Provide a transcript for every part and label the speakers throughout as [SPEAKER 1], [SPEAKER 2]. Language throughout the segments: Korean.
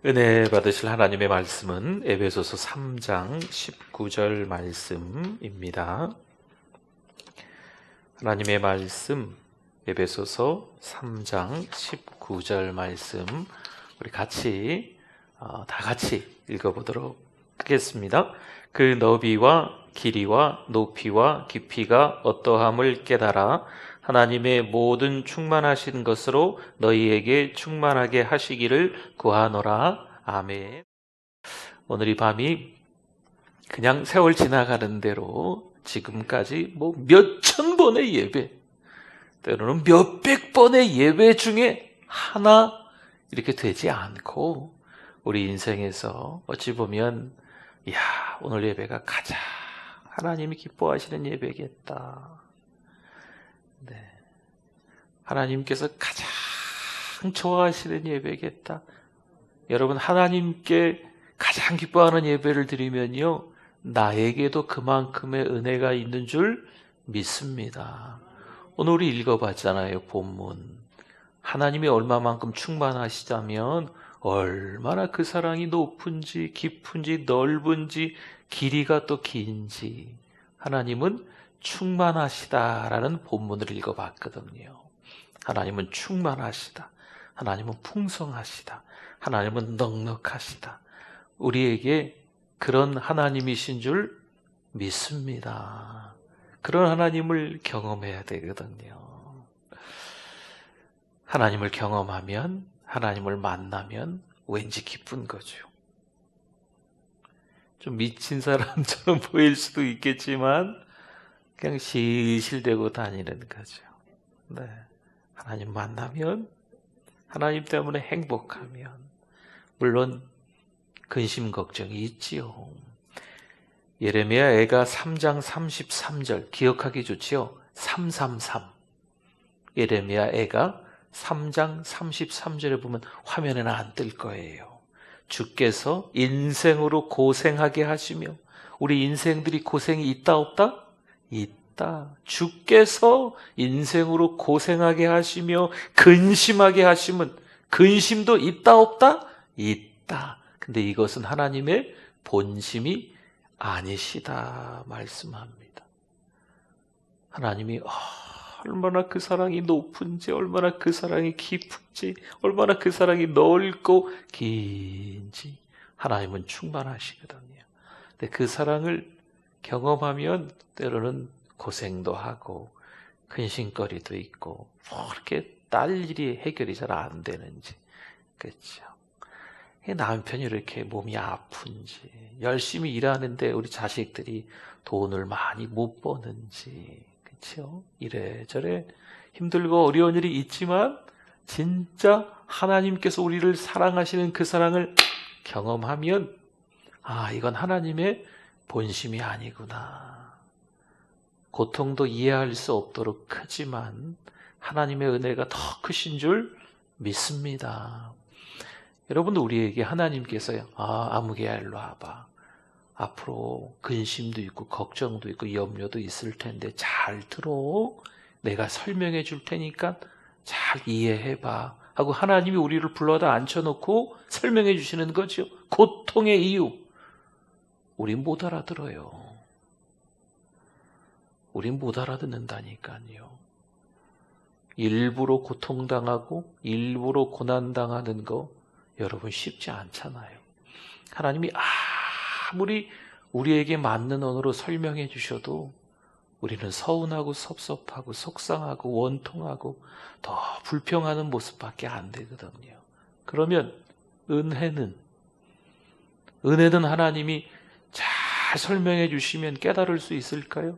[SPEAKER 1] 은혜 받으실 하나님의 말씀은 에베소서 3장 19절 말씀입니다. 하나님의 말씀 에베소서 3장 19절 말씀 우리 다 같이 읽어보도록 하겠습니다. 그 너비와 길이와 높이와 깊이가 어떠함을 깨달아 하나님의 모든 충만하신 것으로 너희에게 충만하게 하시기를 구하노라. 아멘. 오늘 이 밤이 그냥 세월 지나가는 대로 지금까지 몇천 번의 예배, 때로는 몇백 번의 예배 중에 하나 이렇게 되지 않고 우리 인생에서 어찌 보면 오늘 예배가 가장 하나님이 기뻐하시는 예배겠다. 네. 하나님께서 가장 좋아하시는 예배겠다. 여러분, 하나님께 가장 기뻐하는 예배를 드리면요, 나에게도 그만큼의 은혜가 있는 줄 믿습니다. 오늘 우리 읽어봤잖아요, 본문. 하나님이 얼마만큼 충만하시다면 얼마나 그 사랑이 높은지 깊은지 넓은지 길이가 또 긴지 하나님은 충만하시다라는 본문을 읽어봤거든요. 하나님은 충만하시다. 하나님은 풍성하시다. 하나님은 넉넉하시다. 우리에게 그런 하나님이신 줄 믿습니다. 그런 하나님을 경험해야 되거든요. 하나님을 경험하면, 하나님을 만나면 왠지 기쁜 거죠. 좀 미친 사람처럼 보일 수도 있겠지만 그냥 실실대고 다니는 거죠. 네. 하나님 만나면, 하나님 때문에 행복하면, 물론 근심 걱정이 있지요. 예레미야 애가 3장 33절 기억하기 좋지요. 333. 예레미야 애가 3장 33절에 보면 화면에는 안 뜰 거예요. 주께서 인생으로 고생하게 하시며, 우리 인생들이 고생이 있다 없다? 있다. 주께서 인생으로 고생하게 하시며 근심하게 하시면, 근심도 있다 없다? 있다. 근데 이것은 하나님의 본심이 아니시다 말씀합니다. 하나님이 얼마나 그 사랑이 높은지, 얼마나 그 사랑이 깊은지, 얼마나 그 사랑이 넓고 긴지 하나님은 충만하시거든요. 근데 그 사랑을 경험하면 때로는 고생도 하고 근심거리도 있고 이렇게 딸 일이 해결이 잘 안 되는지, 그렇죠? 남편이 이렇게 몸이 아픈지, 열심히 일하는데 우리 자식들이 돈을 많이 못 버는지, 그렇죠? 이래저래 힘들고 어려운 일이 있지만 진짜 하나님께서 우리를 사랑하시는 그 사랑을 경험하면 이건 하나님의 본심이 아니구나. 고통도 이해할 수 없도록 크지만 하나님의 은혜가 더 크신 줄 믿습니다. 여러분, 우리에게 하나님께서요, 아무개야 일로 와봐. 앞으로 근심도 있고 걱정도 있고 염려도 있을 텐데 잘 들어. 내가 설명해 줄 테니까 잘 이해해봐 하고 하나님이 우리를 불러다 앉혀놓고 설명해 주시는 거죠. 고통의 이유. 우린 못 알아들어요. 우린 못 알아듣는다니까요. 일부러 고통당하고 일부러 고난당하는 거 여러분 쉽지 않잖아요. 하나님이 아무리 우리에게 맞는 언어로 설명해 주셔도 우리는 서운하고 섭섭하고 속상하고 원통하고 더 불평하는 모습밖에 안 되거든요. 그러면 은혜는 하나님이 잘 설명해 주시면 깨달을 수 있을까요?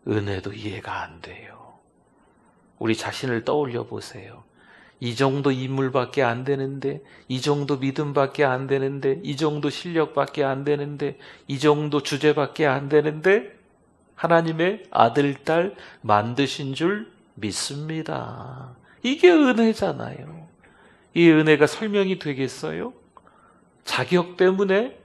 [SPEAKER 1] 은혜도 이해가 안 돼요. 우리 자신을 떠올려 보세요. 이 정도 인물밖에 안 되는데, 이 정도 믿음밖에 안 되는데, 이 정도 실력밖에 안 되는데, 이 정도 주제밖에 안 되는데 하나님의 아들, 딸 만드신 줄 믿습니다. 이게 은혜잖아요. 이 은혜가 설명이 되겠어요? 자격 때문에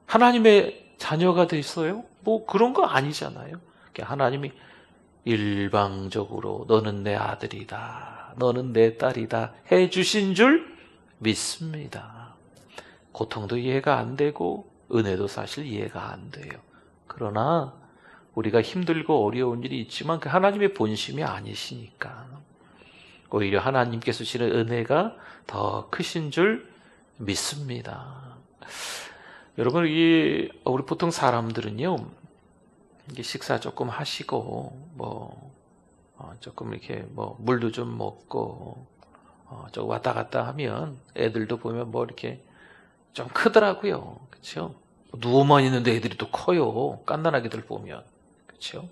[SPEAKER 1] 하나님의 자녀가 됐어요? 그런 거 아니잖아요. 하나님이 일방적으로 너는 내 아들이다, 너는 내 딸이다 해주신 줄 믿습니다. 고통도 이해가 안 되고 은혜도 사실 이해가 안 돼요. 그러나 우리가 힘들고 어려운 일이 있지만 그 하나님의 본심이 아니시니까 오히려 하나님께서 주시는 은혜가 더 크신 줄 믿습니다. 여러분, 우리 보통 사람들은요, 이게 식사 조금 하시고 조금 이렇게 물도 좀 먹고 좀 왔다 갔다 하면 애들도 보면 이렇게 좀 크더라고요. 그렇죠? 누워만 있는데 애들이 또 커요. 깐난아기들 보면. 그렇죠?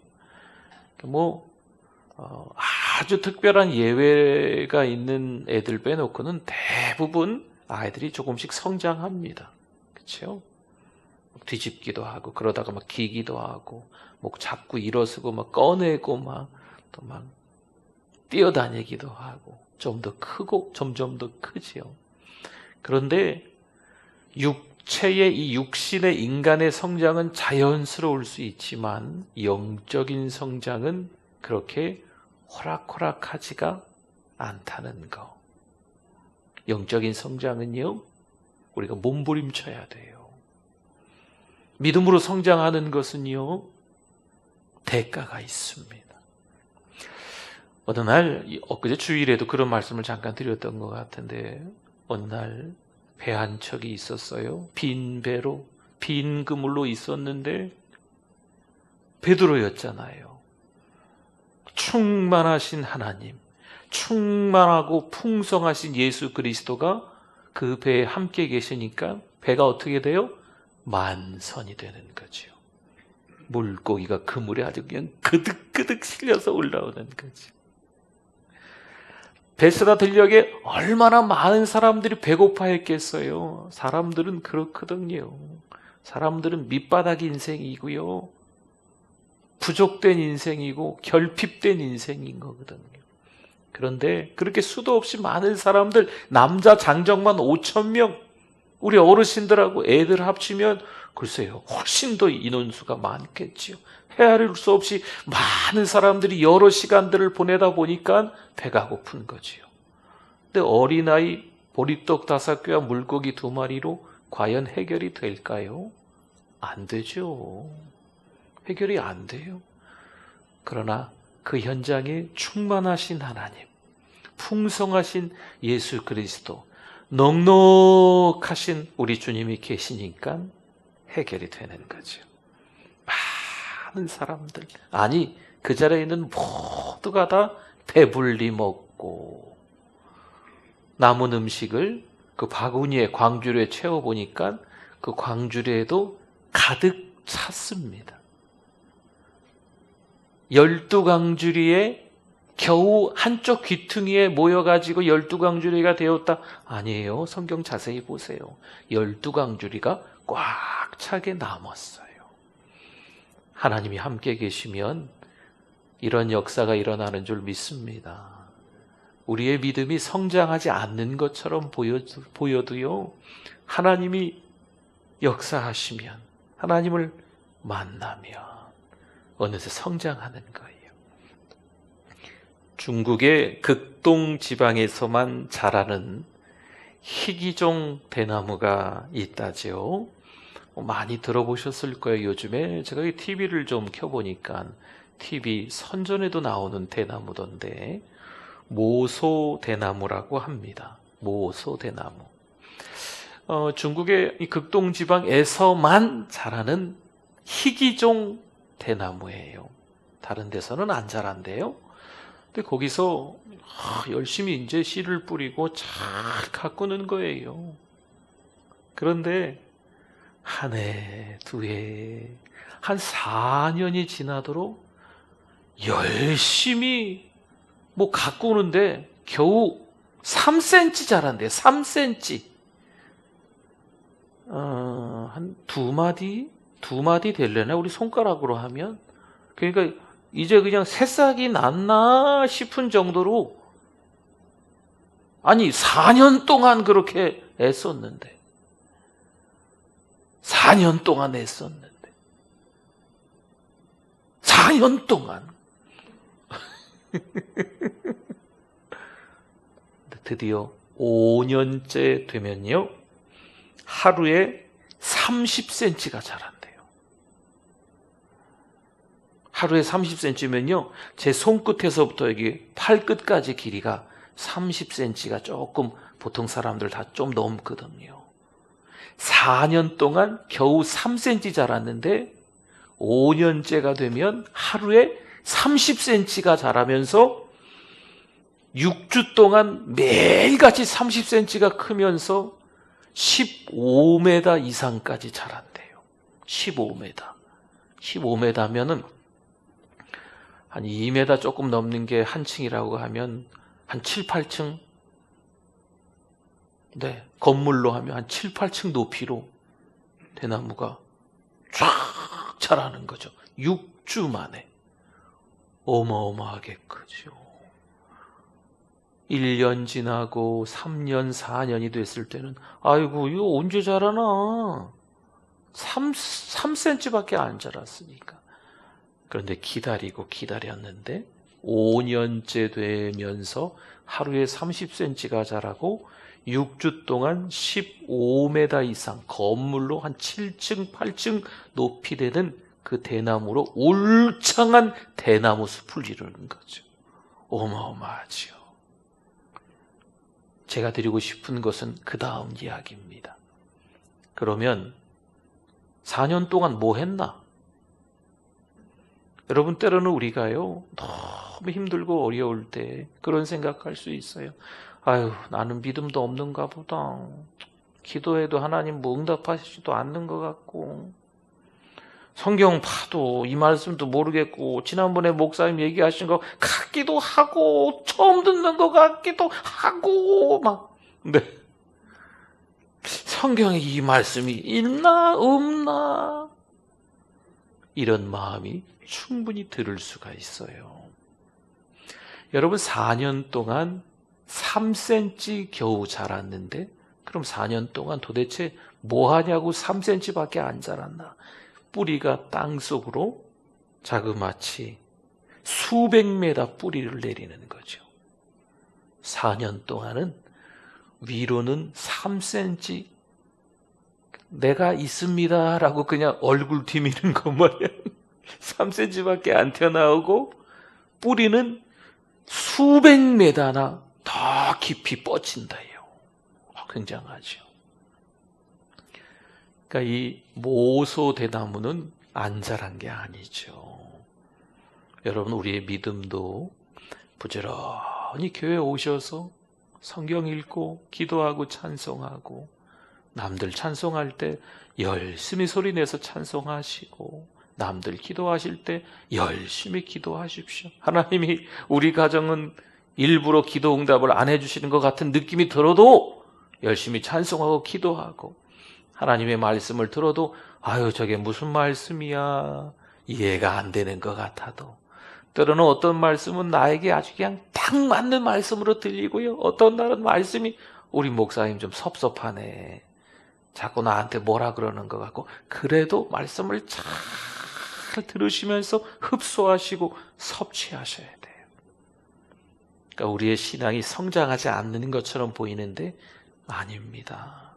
[SPEAKER 1] 아주 특별한 예외가 있는 애들 빼놓고는 대부분 아이들이 조금씩 성장합니다. 그렇죠? 뒤집기도 하고 그러다가 막 기기도 하고 목 잡고 일어서고 막 꺼내고 또 뛰어다니기도 하고 좀 더 크고 점점 더 크지요. 그런데 육체의 이 육신의 인간의 성장은 자연스러울 수 있지만 영적인 성장은 그렇게 호락호락하지가 않다는 거. 영적인 성장은요, 우리가 몸부림쳐야 돼요. 믿음으로 성장하는 것은요, 대가가 있습니다. 어느 날, 엊그제 주일에도 그런 말씀을 잠깐 드렸던 것 같은데, 어느 날 배 한 척이 있었어요. 빈 배로, 빈 그물로 있었는데 베드로였잖아요. 충만하신 하나님, 충만하고 풍성하신 예수 그리스도가 그 배에 함께 계시니까 배가 어떻게 돼요? 만선이 되는 거죠. 물고기가 그물에 아주 그냥 그득그득 실려서 올라오는 거죠. 베스다 들녘에 얼마나 많은 사람들이 배고파했겠어요. 사람들은 그렇거든요. 사람들은 밑바닥 인생이고요, 부족된 인생이고 결핍된 인생인 거거든요. 그런데 그렇게 수도 없이 많은 사람들, 남자 장정만 5,000명, 우리 어르신들하고 애들 합치면 글쎄요, 훨씬 더 인원수가 많겠지요. 헤아릴 수 없이 많은 사람들이 여러 시간들을 보내다 보니까 배가 고픈 거지요. 근데 어린아이 보리떡 5개와 물고기 2마리로 과연 해결이 될까요? 안 되죠. 해결이 안 돼요. 그러나 그 현장에 충만하신 하나님, 풍성하신 예수 그리스도, 넉넉하신 우리 주님이 계시니까 해결이 되는 거죠. 많은 사람들, 아니 그 자리에 있는 모두가 다 배불리 먹고 남은 음식을 그 바구니에, 광주리에 채워보니까 그 광주리에도 가득 찼습니다. 12광주리에 겨우 한쪽 귀퉁이에 모여가지고 12광주리가 되었다. 아니에요. 성경 자세히 보세요. 12광주리가 꽉 차게 남았어요. 하나님이 함께 계시면 이런 역사가 일어나는 줄 믿습니다. 우리의 믿음이 성장하지 않는 것처럼 보여도요, 하나님이 역사하시면, 하나님을 만나면 어느새 성장하는 거예요. 중국의 극동 지방에서만 자라는 희귀종 대나무가 있다죠. 많이 들어보셨을 거예요. 요즘에 제가 TV를 좀 켜보니까 TV 선전에도 나오는 대나무던데, 모소 대나무라고 합니다. 모소 대나무. 중국의 이 극동 지방에서만 자라는 희귀종 대나무예요. 다른 데서는 안 자란대요. 근데 거기서 열심히 이제 씨를 뿌리고 잘 가꾸는 거예요. 그런데 한 해, 두 해, 한 4년이 지나도록 열심히 가꾸는데 겨우 3cm 자란대요. 3cm. 한 두 마디 되려나? 우리 손가락으로 하면. 그러니까 이제 그냥 새싹이 났나 싶은 정도로, 아니 4년 동안 그렇게 애썼는데, 4년 동안 애썼는데, 4년 동안 드디어 5년째 되면요, 하루에 30cm가 자란대요. 하루에 30cm면요, 제 손끝에서부터 여기 팔끝까지 길이가 30cm가 조금 보통 사람들 다 좀 넘거든요. 4년 동안 겨우 3cm 자랐는데 5년째가 되면 하루에 30cm가 자라면서 6주 동안 매일같이 30cm가 크면서 15m 이상까지 자란대요. 15m. 15m면은 한 2m 조금 넘는 게 한 층이라고 하면 한 7, 8층? 네, 건물로 하면 한 7, 8층 높이로 대나무가 쫙 자라는 거죠. 6주 만에. 어마어마하게 크죠. 1년 지나고 3년, 4년이 됐을 때는 아이고 이거 언제 자라나? 3cm밖에 안 자랐으니까. 그런데 기다리고 기다렸는데 5년째 되면서 하루에 30cm가 자라고 6주 동안 15m 이상 건물로 한 7층, 8층 높이 되는 그 대나무로 울창한 대나무 숲을 이루는 거죠. 어마어마하죠. 제가 드리고 싶은 것은 그 다음 이야기입니다. 그러면 4년 동안 뭐 했나? 여러분, 때로는 우리가요, 너무 힘들고 어려울 때 그런 생각할 수 있어요. 아유, 나는 믿음도 없는가 보다. 기도해도 하나님 뭐 응답하시지도 않는 것 같고, 성경 봐도 이 말씀도 모르겠고, 지난번에 목사님 얘기하신 거 같기도 하고, 처음 듣는 것 같기도 하고, 막. 네. 성경에 이 말씀이 있나, 없나? 이런 마음이 충분히 들을 수가 있어요. 여러분, 4년 동안 3cm 겨우 자랐는데, 그럼 4년 동안 도대체 뭐 하냐고 3cm밖에 안 자랐나? 뿌리가 땅속으로 자그마치 수백 메다 뿌리를 내리는 거죠. 4년 동안은 위로는 3cm 내가 있습니다 라고 그냥 얼굴 디미는 것마냥 3cm밖에 안 튀어나오고, 뿌리는 수백 메다나 더 깊이 뻗친다요. 굉장하죠. 그러니까 이 모소 대나무는 안 자란 게 아니죠. 여러분, 우리의 믿음도 부지런히 교회에 오셔서 성경 읽고 기도하고 찬송하고, 남들 찬송할 때 열심히 소리내서 찬송하시고, 남들 기도하실 때 열심히 기도하십시오. 하나님이 우리 가정은 일부러 기도 응답을 안 해주시는 것 같은 느낌이 들어도 열심히 찬송하고 기도하고, 하나님의 말씀을 들어도 아유 저게 무슨 말씀이야 이해가 안 되는 것 같아도, 때로는 어떤 말씀은 나에게 아주 그냥 딱 맞는 말씀으로 들리고요, 어떤 날은 말씀이 우리 목사님 좀 섭섭하네, 자꾸 나한테 뭐라 그러는 것 같고, 그래도 말씀을 잘 들으시면서 흡수하시고 섭취하셔야 돼요. 그러니까 우리의 신앙이 성장하지 않는 것처럼 보이는데 아닙니다.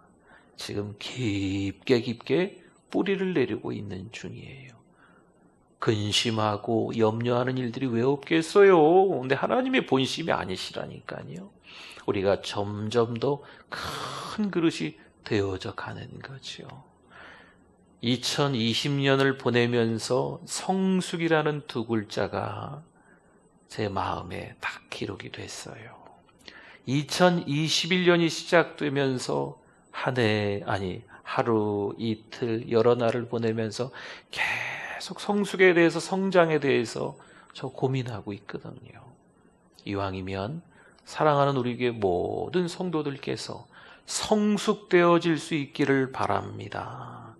[SPEAKER 1] 지금 깊게 깊게 뿌리를 내리고 있는 중이에요. 근심하고 염려하는 일들이 왜 없겠어요? 근데 하나님의 본심이 아니시라니까요. 우리가 점점 더 큰 그릇이 되어져 가는 거죠. 2020년을 보내면서 성숙이라는 두 글자가 제 마음에 딱 기록이 됐어요. 2021년이 시작되면서 하루, 이틀, 여러 날을 보내면서 계속 성숙에 대해서, 성장에 대해서 저 고민하고 있거든요. 이왕이면 사랑하는 우리의 모든 성도들께서 성숙되어질 수 있기를 바랍니다.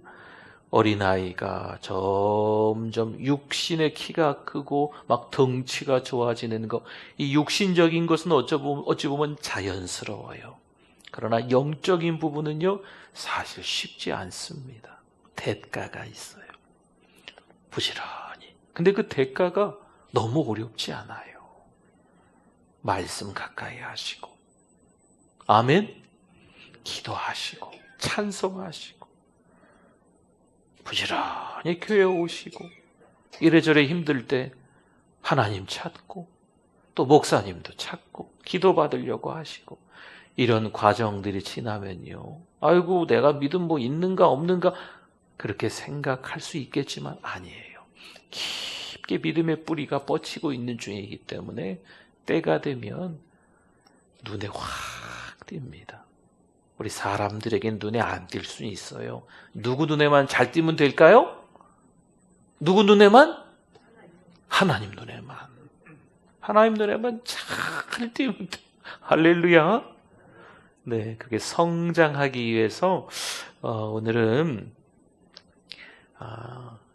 [SPEAKER 1] 어린아이가 점점 육신의 키가 크고 막 덩치가 좋아지는 것, 이 육신적인 것은 어찌 보면 자연스러워요. 그러나 영적인 부분은요, 사실 쉽지 않습니다. 대가가 있어요. 부지런히. 근데 그 대가가 너무 어렵지 않아요. 말씀 가까이 하시고, 아멘? 기도하시고 찬송하시고 부지런히 교회 오시고 이래저래 힘들 때 하나님 찾고 또 목사님도 찾고 기도받으려고 하시고 이런 과정들이 지나면요. 아이고 내가 믿음 뭐 있는가 없는가 그렇게 생각할 수 있겠지만 아니에요. 깊게 믿음의 뿌리가 뻗치고 있는 중이기 때문에 때가 되면 눈에 확 띕니다. 우리 사람들에겐 눈에 안 띌 수는 있어요. 누구 눈에만 잘 띄면 될까요? 누구 눈에만? 하나님 눈에만. 하나님 눈에만 잘 띄면 돼. 할렐루야. 네, 그게 성장하기 위해서 오늘은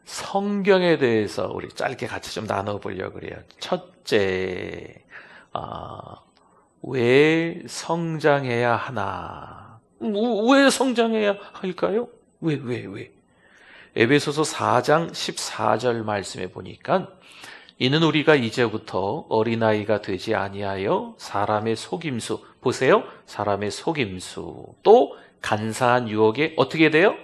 [SPEAKER 1] 성경에 대해서 우리 짧게 같이 좀 나눠보려고 그래요. 첫째, 왜 성장해야 하나? 왜 성장해야 할까요? 왜? 에베소서 4장 14절 말씀에 보니까 이는 우리가 이제부터 어린아이가 되지 아니하여 사람의 속임수, 보세요. 사람의 속임수, 또 간사한 유혹에 어떻게 돼요?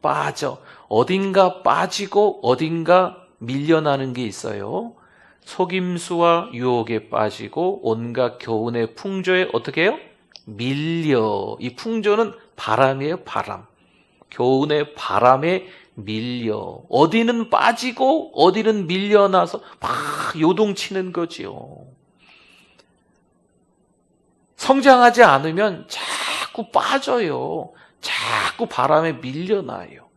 [SPEAKER 1] 빠져. 어딘가 빠지고 어딘가 밀려나는 게 있어요. 속임수와 유혹에 빠지고 온갖 교훈의 풍조에 어떻게 해요? 밀려. 이 풍조는 바람이에요, 바람. 교훈의 바람에 밀려. 어디는 빠지고 어디는 밀려나서 막 요동치는 거지요. 성장하지 않으면 자꾸 빠져요. 자꾸 바람에 밀려나요.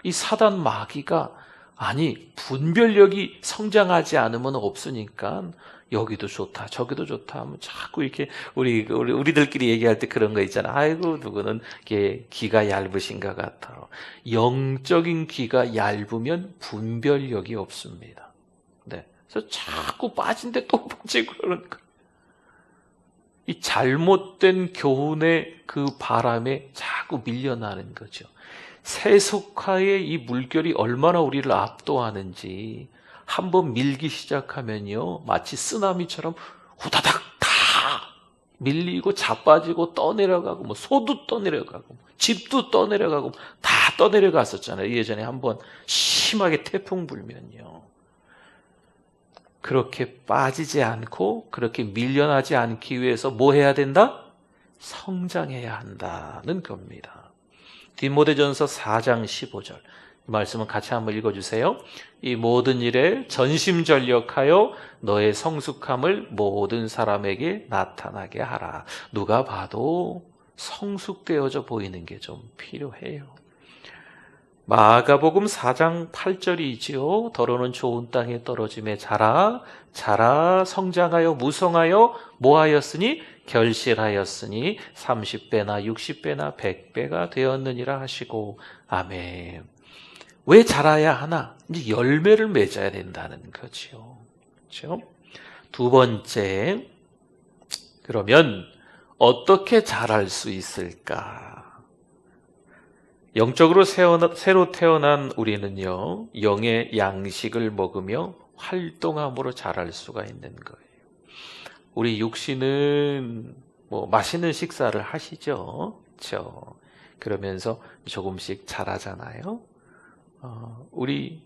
[SPEAKER 1] 이 사단 마귀가 아니 분별력이 성장하지 않으면 없으니까 여기도 좋다 저기도 좋다 하면 자꾸 이렇게 우리들끼리 얘기할 때 그런 거 있잖아. 아이고 누구는 이게 귀가 얇으신 것 같아. 영적인 귀가 얇으면 분별력이 없습니다. 네, 그래서 자꾸 빠진데 또 빠지고 그러는 거예요. 이 잘못된 교훈의 그 바람에 자꾸 밀려나는 거죠. 세속화의 이 물결이 얼마나 우리를 압도하는지 한번 밀기 시작하면요 마치 쓰나미처럼 후다닥 다 밀리고 자빠지고 떠내려가고 뭐 소도 떠내려가고 집도 떠내려가고 다 떠내려갔었잖아요. 예전에 한번 심하게 태풍 불면요. 그렇게 빠지지 않고 그렇게 밀려나지 않기 위해서 뭐 해야 된다? 성장해야 한다는 겁니다. 디모데전서 4장 15절 이 말씀은 같이 한번 읽어주세요. 이 모든 일에 전심전력하여 너의 성숙함을 모든 사람에게 나타나게 하라. 누가 봐도 성숙되어져 보이는 게 좀 필요해요. 마가복음 4장 8절이지요. 더러는 좋은 땅에 떨어짐에 자라 성장하여 무성하여 뭐하였으니 결실하였으니 30배나 60배나 100배가 되었느니라 하시고 아멘. 왜 자라야 하나? 이제 열매를 맺어야 된다는 거죠. 그렇죠? 두 번째, 그러면 어떻게 자랄 수 있을까? 영적으로 새로 태어난 우리는요, 영의 양식을 먹으며 활동함으로 자랄 수가 있는 거예요. 우리 육신은 뭐 맛있는 식사를 하시죠, 그렇죠? 그러면서 조금씩 자라잖아요. 우리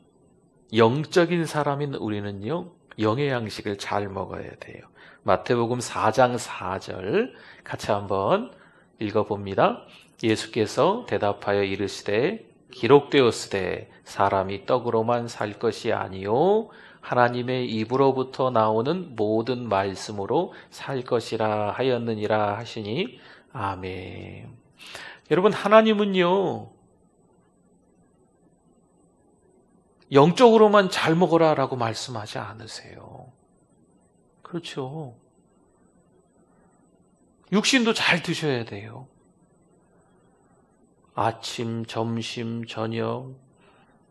[SPEAKER 1] 영적인 사람인 우리는요, 영의 양식을 잘 먹어야 돼요. 마태복음 4장 4절 같이 한번 읽어봅니다. 예수께서 대답하여 이르시되 기록되었으되 사람이 떡으로만 살 것이 아니요 하나님의 입으로부터 나오는 모든 말씀으로 살 것이라 하였느니라 하시니 아멘. 여러분, 하나님은요 영적으로만 잘 먹어라 라고 말씀하지 않으세요. 그렇죠. 육신도 잘 드셔야 돼요. 아침, 점심, 저녁,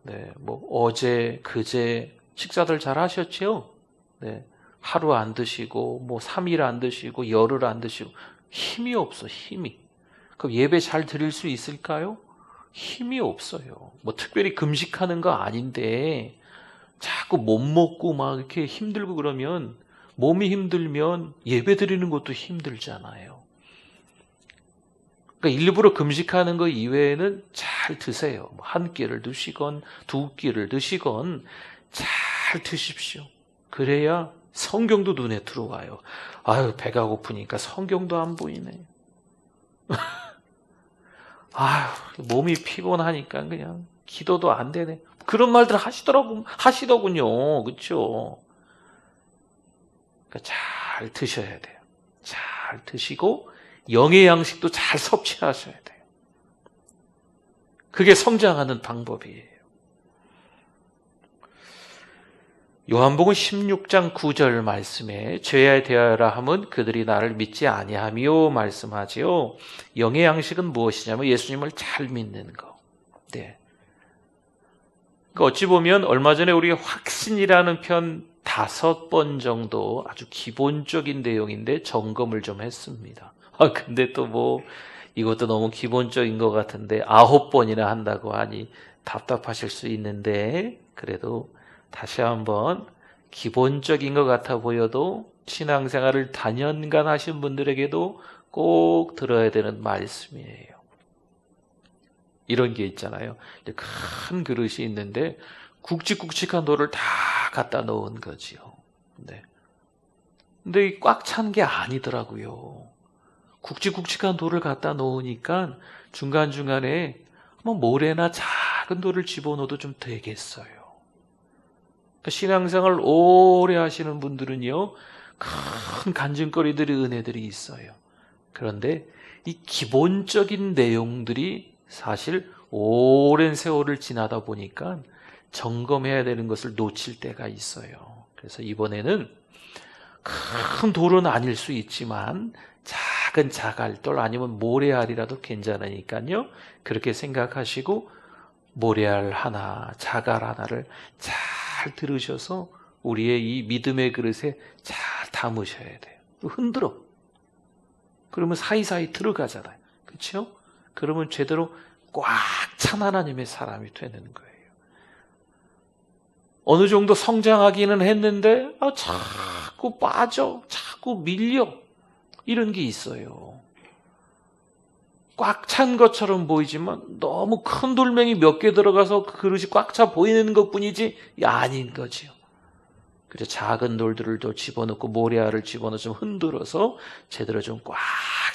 [SPEAKER 1] 네, 뭐 어제, 그제 식사들 잘 하셨죠? 네, 하루 안 드시고, 뭐 3일 안 드시고, 열흘 안 드시고 힘이 없어, 힘이. 그럼 예배 잘 드릴 수 있을까요? 힘이 없어요. 뭐 특별히 금식하는 거 아닌데 자꾸 못 먹고 막 이렇게 힘들고 그러면 몸이 힘들면 예배 드리는 것도 힘들잖아요. 그러니까 일부러 금식하는 거 이외에는 잘 드세요. 한 끼를 드시건 두 끼를 드시건 잘 드십시오. 그래야 성경도 눈에 들어와요. 아유, 배가 고프니까 성경도 안 보이네. 아유, 몸이 피곤하니까 그냥 기도도 안 되네. 그런 말들 하시더군요. 그렇죠? 그러니까 잘 드셔야 돼요. 잘 드시고 영의 양식도 잘 섭취하셔야 돼요. 그게 성장하는 방법이에요. 요한복음 16장 9절 말씀에 죄에 대하여라 함은 그들이 나를 믿지 아니하며 말씀하지요. 영의 양식은 무엇이냐면 예수님을 잘 믿는 거. 네. 그러니까 어찌 보면 얼마 전에 우리 확신이라는 편 5번 정도 아주 기본적인 내용인데 점검을 좀 했습니다. 근데 또 이것도 너무 기본적인 것 같은데 9번이나 한다고 하니 답답하실 수 있는데 그래도 다시 한번 기본적인 것 같아 보여도 신앙생활을 다년간 하신 분들에게도 꼭 들어야 되는 말씀이에요. 이런 게 있잖아요. 큰 그릇이 있는데 굵직굵직한 돌을 다 갖다 놓은 거지요. 네. 근데 꽉 찬 게 아니더라고요. 굵직굵직한 돌을 갖다 놓으니까 중간중간에 모래나 작은 돌을 집어넣어도 좀 되겠어요. 신앙생활 오래 하시는 분들은요, 큰 간증거리들이, 은혜들이 있어요. 그런데 이 기본적인 내용들이 사실 오랜 세월을 지나다 보니까 점검해야 되는 것을 놓칠 때가 있어요. 그래서 이번에는 큰 돌은 아닐 수 있지만 작은 자갈돌 아니면 모래알이라도 괜찮으니까요. 그렇게 생각하시고 모래알 하나, 자갈 하나를 잘 들으셔서 우리의 이 믿음의 그릇에 잘 담으셔야 돼요. 흔들어. 그러면 사이사이 들어가잖아요. 그렇죠? 그러면 제대로 꽉 찬 하나님의 사람이 되는 거예요. 어느 정도 성장하기는 했는데 자꾸 빠져, 자꾸 밀려. 이런 게 있어요. 꽉 찬 것처럼 보이지만 너무 큰 돌멩이 몇 개 들어가서 그 그릇이 꽉 차 보이는 것뿐이지 아닌 거지요. 그래서 작은 돌들을 또 집어넣고 모래알을 집어넣어 좀 흔들어서 제대로 좀 꽉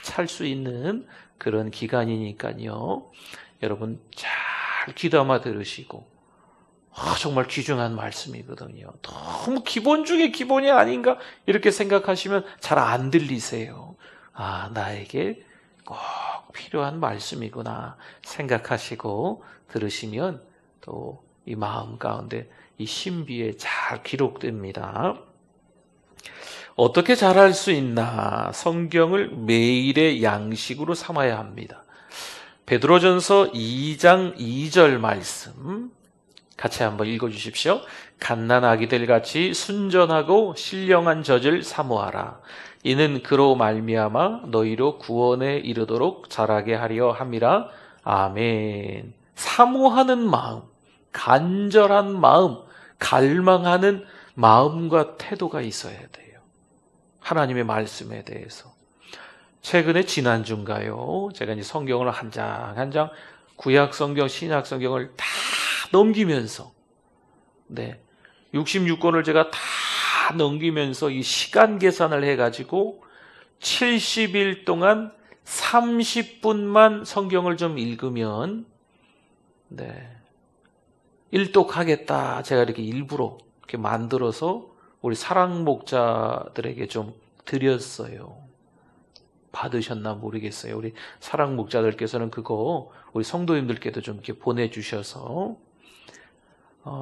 [SPEAKER 1] 찰 수 있는 그런 기간이니까요. 여러분 잘 귀담아 들으시고 정말 귀중한 말씀이거든요. 너무 기본 중에 기본이 아닌가 이렇게 생각하시면 잘 안 들리세요. 나에게 꼭 필요한 말씀이구나 생각하시고 들으시면 또 이 마음 가운데 이 신비에 잘 기록됩니다. 어떻게 잘할 수 있나? 성경을 매일의 양식으로 삼아야 합니다. 베드로전서 2장 2절 말씀 같이 한번 읽어주십시오. 갓난 아기들 같이 순전하고 신령한 젖을 사모하라. 이는 그로 말미암아 너희로 구원에 이르도록 자라게 하려 함이라. 아멘. 사모하는 마음, 간절한 마음, 갈망하는 마음과 태도가 있어야 돼요. 하나님의 말씀에 대해서. 최근에 지난주인가요? 제가 이제 성경을 한 장 한 장 구약 성경, 신약 성경을 다 넘기면서 66권을 제가 다 넘기면서 이 시간 계산을 해가지고 70일 동안 30분만 성경을 좀 읽으면 일독하겠다. 제가 이렇게 일부러 이렇게 만들어서 우리 사랑 목자들에게 좀 드렸어요. 받으셨나 모르겠어요. 우리 사랑 목자들께서는 그거 우리 성도님들께도 좀 이렇게 보내주셔서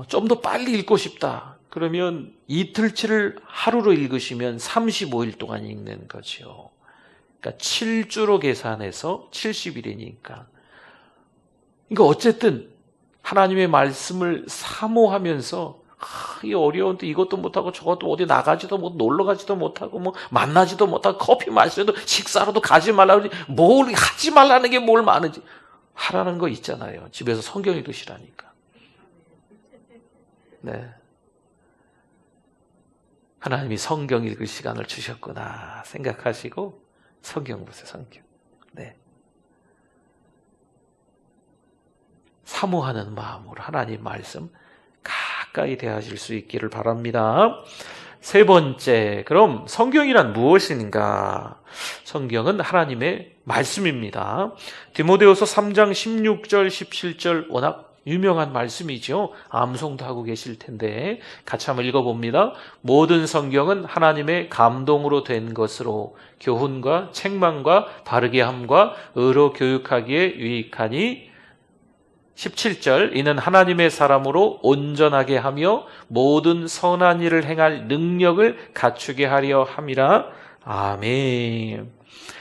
[SPEAKER 1] 좀 더 빨리 읽고 싶다. 그러면 이틀치를 하루로 읽으시면 35일 동안 읽는 거죠. 그러니까 7주로 계산해서 70일이니까. 그러니까 어쨌든 하나님의 말씀을 사모하면서 이 어려운데 이것도 못하고 저것도 어디 나가지도 못 놀러 가지도 못하고 만나지도 못하고 커피 마셔도 식사로도 가지 말라고 뭘 하지 말라는 게 뭘 많은지 하라는 거 있잖아요. 집에서 성경 읽으시라니까. 하나님이 성경 읽을 시간을 주셨구나 생각하시고 성경 보세요. 성경. 사모하는 마음으로 하나님 말씀 가까이 대하실 수 있기를 바랍니다. 세 번째, 그럼 성경이란 무엇인가? 성경은 하나님의 말씀입니다. 디모데후서 3장 16절 17절 워낙 유명한 말씀이죠. 암송도 하고 계실 텐데 같이 한번 읽어봅니다. 모든 성경은 하나님의 감동으로 된 것으로 교훈과 책망과 바르게 함과 의로 교육하기에 유익하니 17절 이는 하나님의 사람으로 온전하게 하며 모든 선한 일을 행할 능력을 갖추게 하려 함이라. 아멘.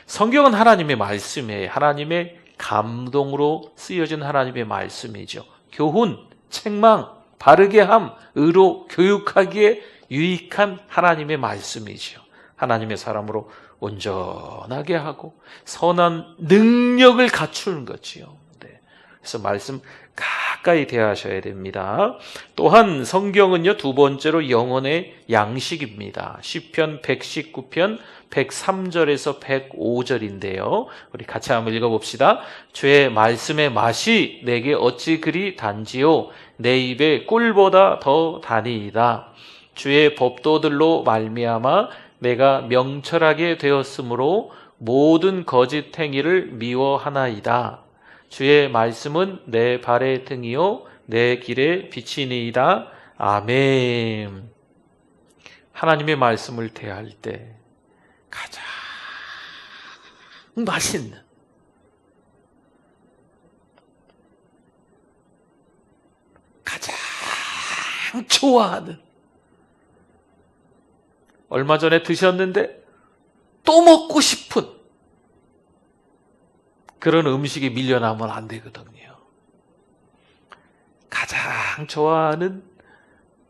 [SPEAKER 1] 성경은 하나님의 말씀이에요. 하나님의 감동으로 쓰여진 하나님의 말씀이죠. 교훈, 책망, 바르게 함, 의로 교육하기에 유익한 하나님의 말씀이죠. 하나님의 사람으로 온전하게 하고 선한 능력을 갖추는 거지요. 네. 그래서 말씀 가까이 대하셔야 됩니다. 또한 성경은요, 두 번째로 영혼의 양식입니다. 시편 119편 103절에서 105절인데요. 우리 같이 한번 읽어봅시다. 주의 말씀의 맛이 내게 어찌 그리 단지요 내 입에 꿀보다 더 다니이다. 주의 법도들로 말미암아 내가 명철하게 되었으므로 모든 거짓 행위를 미워하나이다. 주의 말씀은 내 발의 등이요 내 길의 빛이니이다. 아멘. 하나님의 말씀을 대할 때 가장 맛있는, 가장 좋아하는, 얼마 전에 드셨는데 또 먹고 싶은 그런 음식이 밀려나면 안 되거든요. 가장 좋아하는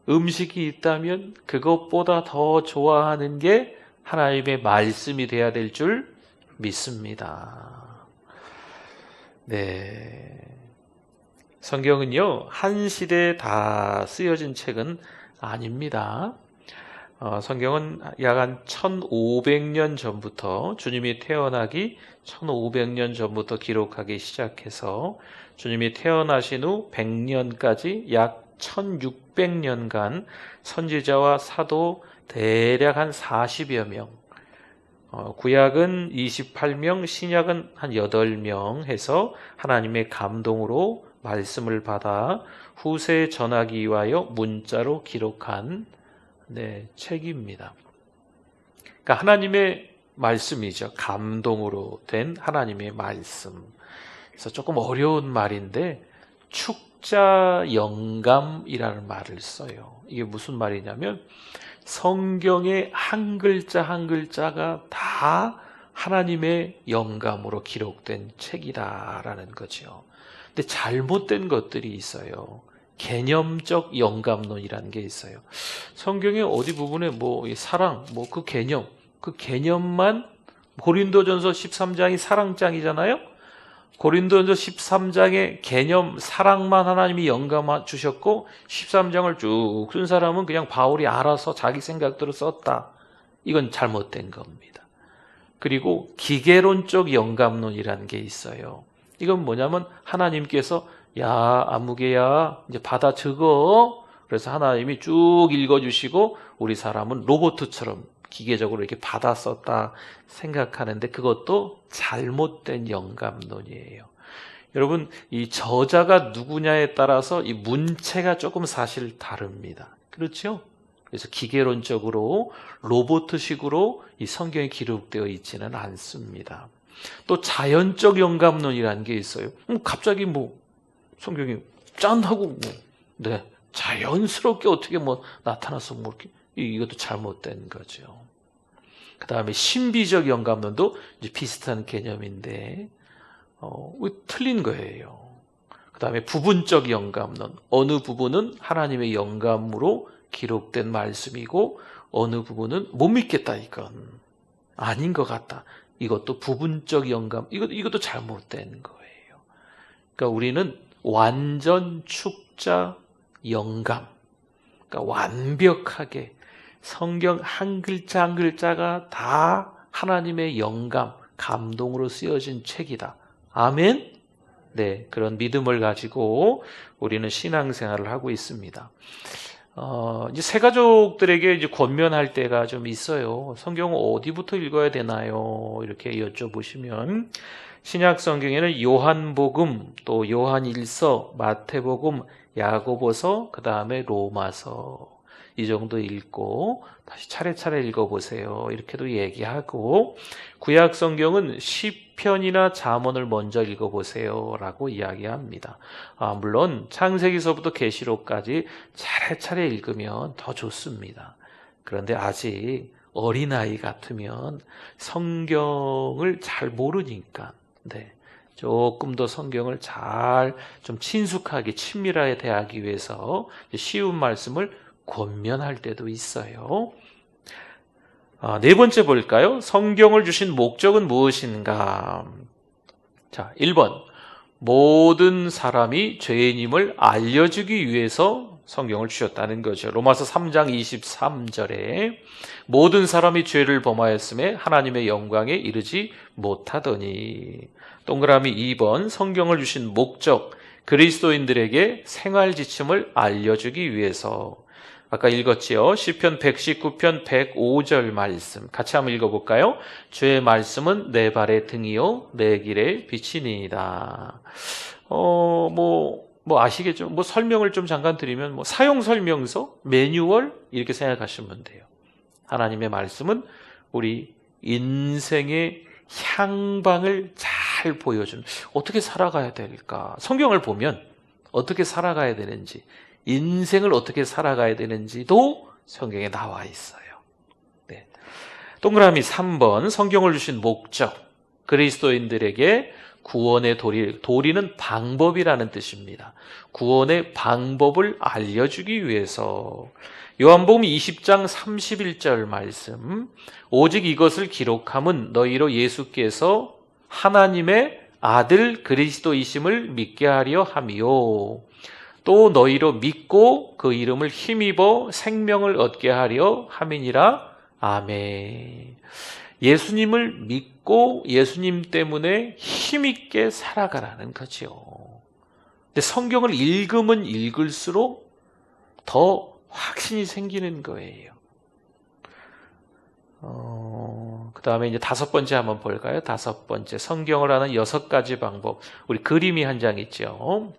[SPEAKER 1] 음식이 있다면 그것보다 더 좋아하는 게 하나님의 말씀이 돼야 될 줄 믿습니다. 네. 성경은요, 한 시대에 다 쓰여진 책은 아닙니다. 성경은 약 한 1500년 전부터 주님이 태어나기 1500년 전부터 기록하기 시작해서 주님이 태어나신 후 100년까지 약 1600년간 선지자와 사도 대략 한 40여 명, 구약은 28명, 신약은 한 8명 해서 하나님의 감동으로 말씀을 받아 후세에 전하기 위하여 문자로 기록한 책입니다. 그러니까 하나님의 말씀이죠. 감동으로 된 하나님의 말씀. 그래서 조금 어려운 말인데 축자 영감이라는 말을 써요. 이게 무슨 말이냐면 성경의 한 글자 한 글자가 다 하나님의 영감으로 기록된 책이다라는 거죠. 근데 잘못된 것들이 있어요. 개념적 영감론이라는 게 있어요. 성경의 어디 부분에 사랑, 그 개념만 고린도전서 13장이 사랑장이잖아요. 고린도전서 13장의 개념 사랑만 하나님이 영감 주셨고 13장을 쭉 쓴 사람은 그냥 바울이 알아서 자기 생각대로 썼다. 이건 잘못된 겁니다. 그리고 기계론적 영감론이라는 게 있어요. 이건 뭐냐면 하나님께서 야 아무개야 이제 받아 적어. 그래서 하나님이 쭉 읽어주시고 우리 사람은 로봇처럼 기계적으로 이렇게 받아 썼다 생각하는데 그것도 잘못된 영감론이에요. 여러분 이 저자가 누구냐에 따라서 이 문체가 조금 사실 다릅니다. 그렇죠? 그래서 기계론적으로 로봇식으로 이 성경이 기록되어 있지는 않습니다. 또 자연적 영감론이라는 게 있어요. 갑자기 성경이 짠 하고 자연스럽게 어떻게 나타나서 이렇게 이것도 잘못된 거죠. 그 다음에 신비적 영감론도 이제 비슷한 개념인데 틀린 거예요. 그 다음에 부분적 영감론, 어느 부분은 하나님의 영감으로 기록된 말씀이고 어느 부분은 못 믿겠다 이건 아닌 것 같다. 이것도 부분적 영감, 이것도 잘못된 거예요. 그러니까 우리는 완전 축자 영감, 그러니까 완벽하게 성경 한 글자 한 글자가 다 하나님의 영감, 감동으로 쓰여진 책이다. 아멘? 네, 그런 믿음을 가지고 우리는 신앙생활을 하고 있습니다. 이제 새 가족들에게 이제 권면할 때가 좀 있어요. 성경 어디부터 읽어야 되나요? 이렇게 여쭤보시면 신약 성경에는 요한복음, 또 요한일서, 마태복음, 야고보서, 그 다음에 로마서 이 정도 읽고 다시 차례차례 읽어보세요. 이렇게도 얘기하고 구약 성경은 시편이나 잠언을 먼저 읽어보세요 라고 이야기합니다. 물론 창세기서부터 계시록까지 차례차례 읽으면 더 좋습니다. 그런데 아직 어린아이 같으면 성경을 잘 모르니까 조금 더 성경을 잘 좀 친숙하게 친밀하게 대하기 위해서 쉬운 말씀을 권면할 때도 있어요. 네 번째 볼까요? 성경을 주신 목적은 무엇인가? 자, 1번. 모든 사람이 죄인임을 알려주기 위해서 성경을 주셨다는 거죠. 로마서 3장 23절에 모든 사람이 죄를 범하였음에 하나님의 영광에 이르지 못하더니. 동그라미 2번. 성경을 주신 목적, 그리스도인들에게 생활 지침을 알려주기 위해서. 아까 읽었지요. 시편 119편 105절 말씀 같이 한번 읽어볼까요? 주의 말씀은 내 발의 등이요 내 길의 빛이니이다. 아시겠죠? 설명을 좀 잠깐 드리면 사용 설명서, 매뉴얼 이렇게 생각하시면 돼요. 하나님의 말씀은 우리 인생의 향방을 잘 보여주는, 어떻게 살아가야 될까? 성경을 보면 어떻게 살아가야 되는지, 인생을 어떻게 살아가야 되는지도 성경에 나와 있어요. 네. 동그라미 3번. 성경을 주신 목적, 그리스도인들에게 구원의 도리는 방법이라는 뜻입니다. 구원의 방법을 알려주기 위해서. 요한복음 20장 31절 말씀. 오직 이것을 기록함은 너희로 예수께서 하나님의 아들 그리스도이심을 믿게 하려 함이요. 또 너희로 믿고 그 이름을 힘입어 생명을 얻게 하려 함이니라. 아멘. 예수님을 믿고 예수님 때문에 힘있게 살아가라는 거죠. 근데 성경을 읽으면 읽을수록 더 확신이 생기는 거예요. 그 다음에 이제 5번째 한번 볼까요? 5번째. 성경을 아는 6가지 방법. 우리 그림이 한 장 있죠.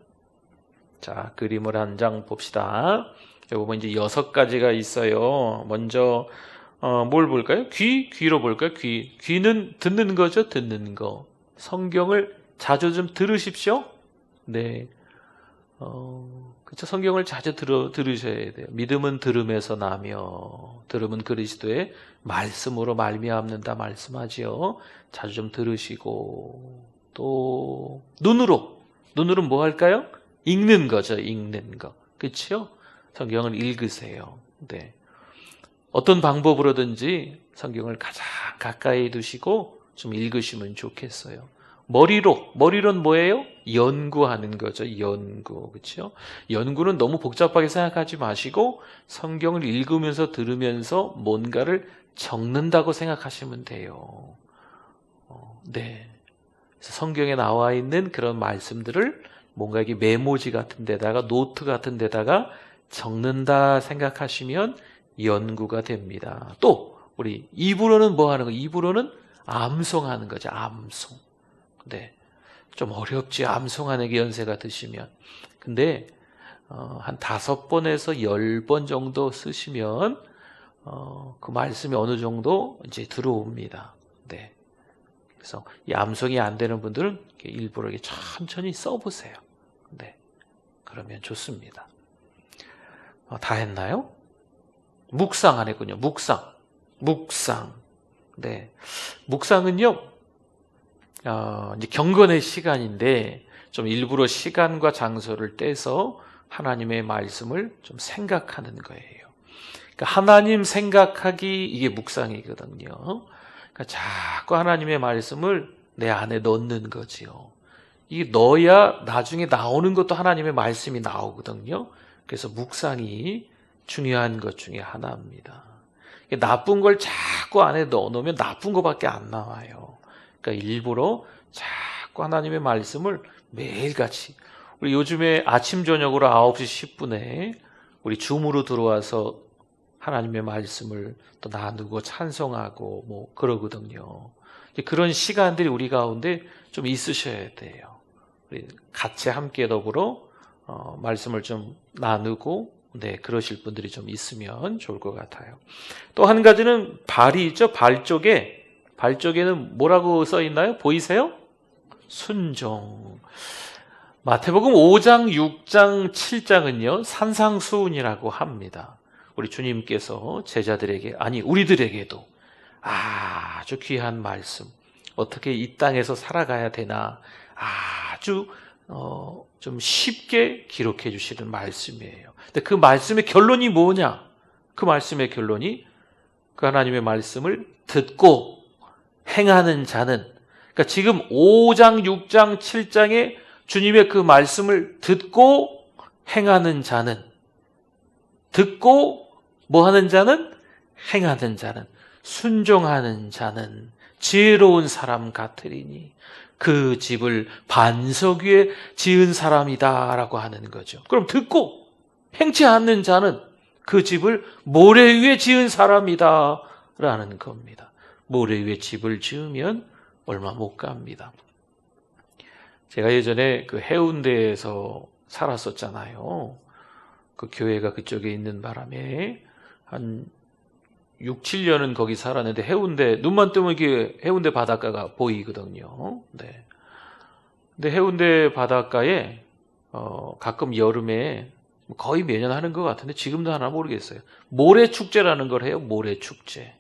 [SPEAKER 1] 자, 그림을 한 장 봅시다. 여기 보면 이제 6가지가 있어요. 먼저 뭘 볼까요? 귀로 볼까요? 귀는 듣는 거죠. 듣는 거. 성경을 자주 좀 들으십시오. 네. 그렇죠. 성경을 자주 들으셔야 돼요. 믿음은 들음에서 나며 들음은 그리스도의 말씀으로 말미암는다 말씀하지요. 자주 좀 들으시고, 또 눈으로는 뭐 할까요? 읽는 거죠. 읽는 거. 그렇죠? 성경을 읽으세요. 네. 어떤 방법으로든지 성경을 가장 가까이 두시고 좀 읽으시면 좋겠어요. 머리로는 뭐예요? 연구하는 거죠. 연구. 그렇죠? 연구는 너무 복잡하게 생각하지 마시고 성경을 읽으면서 들으면서 뭔가를 적는다고 생각하시면 돼요. 네. 그래서 성경에 나와 있는 그런 말씀들을 뭔가 이게 메모지 같은 데다가 노트 같은 데다가 적는다 생각하시면 연구가 됩니다. 또 우리 입으로는 뭐 하는 거? 입으로는 암송하는 거죠. 암송. 네. 좀 어렵지, 암송하는 게 연세가 드시면. 근데 한 5번에서 10번 정도 쓰시면 그 말씀이 어느 정도 이제 들어옵니다. 네. 그래서 이 암송이 안 되는 분들은 일부러 이렇게 천천히 써보세요. 네. 그러면 좋습니다. 다 했나요? 묵상 안 했군요. 묵상. 네. 묵상은요, 이제 경건의 시간인데 좀 일부러 시간과 장소를 떼서 하나님의 말씀을 좀 생각하는 거예요. 그러니까 하나님 생각하기, 이게 묵상이거든요. 그러니까 자꾸 하나님의 말씀을 내 안에 넣는 거지요. 이게 넣어야 나중에 나오는 것도 하나님의 말씀이 나오거든요. 그래서 묵상이 중요한 것 중에 하나입니다. 나쁜 걸 자꾸 안에 넣어놓으면 나쁜 것밖에 안 나와요. 그러니까 일부러 자꾸 하나님의 말씀을 매일같이. 우리 요즘에 아침 저녁으로 9시 10분에 우리 줌으로 들어와서 하나님의 말씀을 또 나누고 찬송하고 뭐 그러거든요. 그런 시간들이 우리 가운데 좀 있으셔야 돼요. 우리 같이 함께 더불어 말씀을 좀 나누고 그러실 분들이 좀 있으면 좋을 것 같아요. 또 한 가지는 발이 있죠. 발 쪽에는 뭐라고 써 있나요? 보이세요? 순종. 마태복음 5장, 6장, 7장은요 산상수훈이라고 합니다. 우리 주님께서 제자들에게, 아니 우리들에게도 아주 귀한 말씀, 어떻게 이 땅에서 살아가야 되나 아주 좀 쉽게 기록해 주시는 말씀이에요. 근데 그 말씀의 결론이 뭐냐? 그 말씀의 결론이 그 하나님의 말씀을 듣고 행하는 자는, 그러니까 지금 5장, 6장, 7장에 주님의 그 말씀을 듣고 행하는 자는, 듣고 뭐 하는 자는? 행하는 자는, 순종하는 자는 지혜로운 사람 같으리니 그 집을 반석 위에 지은 사람이다라고 하는 거죠. 그럼 듣고 행치 않는 자는 그 집을 모래 위에 지은 사람이다라는 겁니다. 모래 위에 집을 지으면 얼마 못 갑니다. 제가 예전에 그 해운대에서 살았었잖아요. 그 교회가 그쪽에 있는 바람에 한 6, 7년은 거기 살았는데 해운대, 눈만 뜨면 이게 해운대 바닷가가 보이거든요. 네. 근데 해운대 바닷가에 가끔 여름에 거의 매년 하는 것 같은데 지금도 하나 모르겠어요. 모래축제라는 걸 해요. 모래축제.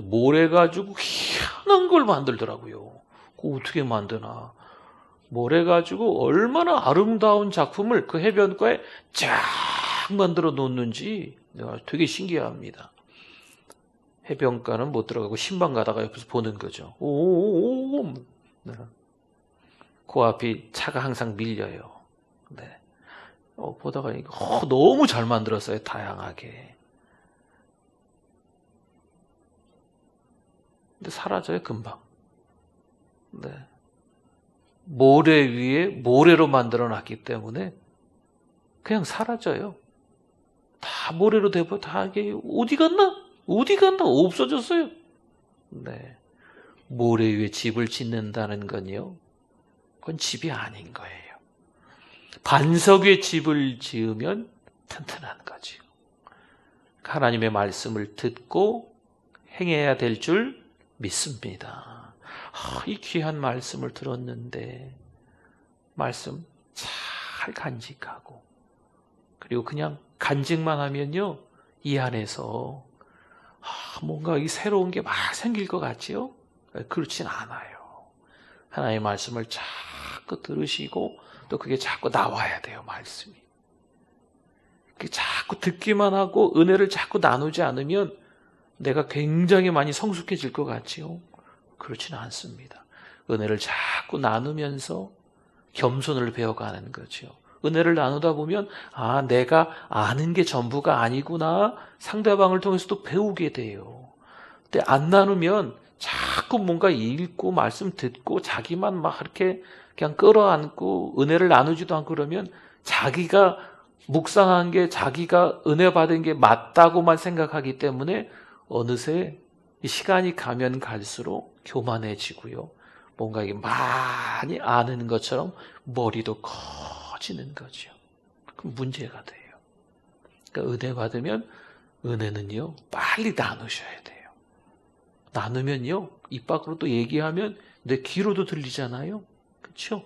[SPEAKER 1] 모래 가지고 희한한 걸 만들더라고요. 그거 어떻게 만드나. 모래 가지고 얼마나 아름다운 작품을 그 해변가에 쫙 만들어 놓는지 되게 신기합니다. 해변가는 못 들어가고 신방 가다가 옆에서 보는 거죠. 오오오. 네. 그 앞이 차가 항상 밀려요. 네. 보다가 너무 잘 만들었어요. 다양하게. 근데 사라져요. 금방. 네. 모래 위에 모래로 만들어 놨기 때문에 그냥 사라져요. 다 모래로 되고 다 이게 어디 갔나? 없어졌어요. 네. 모래 위에 집을 짓는다는 건요, 그건 집이 아닌 거예요. 반석 위에 집을 지으면 튼튼한 거죠. 하나님의 말씀을 듣고 행해야 될 줄 믿습니다. 이 귀한 말씀을 들었는데 말씀 잘 간직하고, 그리고 그냥 간직만 하면요 이 안에서 뭔가 이 새로운 게 막 생길 것 같지요? 그렇진 않아요. 하나님의 말씀을 자꾸 들으시고 또 그게 자꾸 나와야 돼요. 말씀이. 자꾸 듣기만 하고 은혜를 자꾸 나누지 않으면 내가 굉장히 많이 성숙해질 것 같지요? 그렇지는 않습니다. 은혜를 자꾸 나누면서 겸손을 배워가는 거죠. 은혜를 나누다 보면 내가 아는 게 전부가 아니구나, 상대방을 통해서 또 배우게 돼요. 근데 안 나누면 자꾸 뭔가 읽고 말씀 듣고 자기만 막 이렇게 그냥 끌어안고 은혜를 나누지도 않고 그러면 자기가 묵상한 게, 자기가 은혜 받은 게 맞다고만 생각하기 때문에 어느새 시간이 가면 갈수록 교만해지고요, 뭔가 이게 많이 아는 것처럼 머리도 커지는 거죠. 그럼 문제가 돼요. 그러니까 은혜 받으면 은혜는요 빨리 나누셔야 돼요. 나누면요 입 밖으로 또 얘기하면 내 귀로도 들리잖아요. 그렇죠?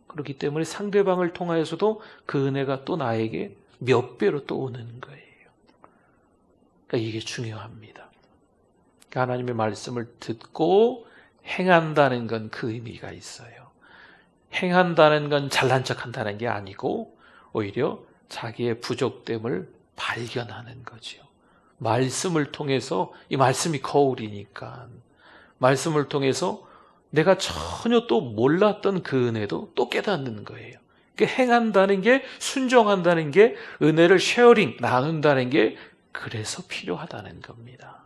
[SPEAKER 1] 그렇기 때문에 상대방을 통하여서도 그 은혜가 또 나에게 몇 배로 또 오는 거예요. 그러니까 이게 중요합니다. 그러니까 하나님의 말씀을 듣고 행한다는 건 그 의미가 있어요. 행한다는 건 잘난 척한다는 게 아니고 오히려 자기의 부족됨을 발견하는 거죠. 말씀을 통해서, 이 말씀이 거울이니까 말씀을 통해서 내가 전혀 또 몰랐던 그 은혜도 또 깨닫는 거예요. 그러니까 행한다는 게, 순종한다는 게, 은혜를 쉐어링, 나눈다는 게 그래서 필요하다는 겁니다.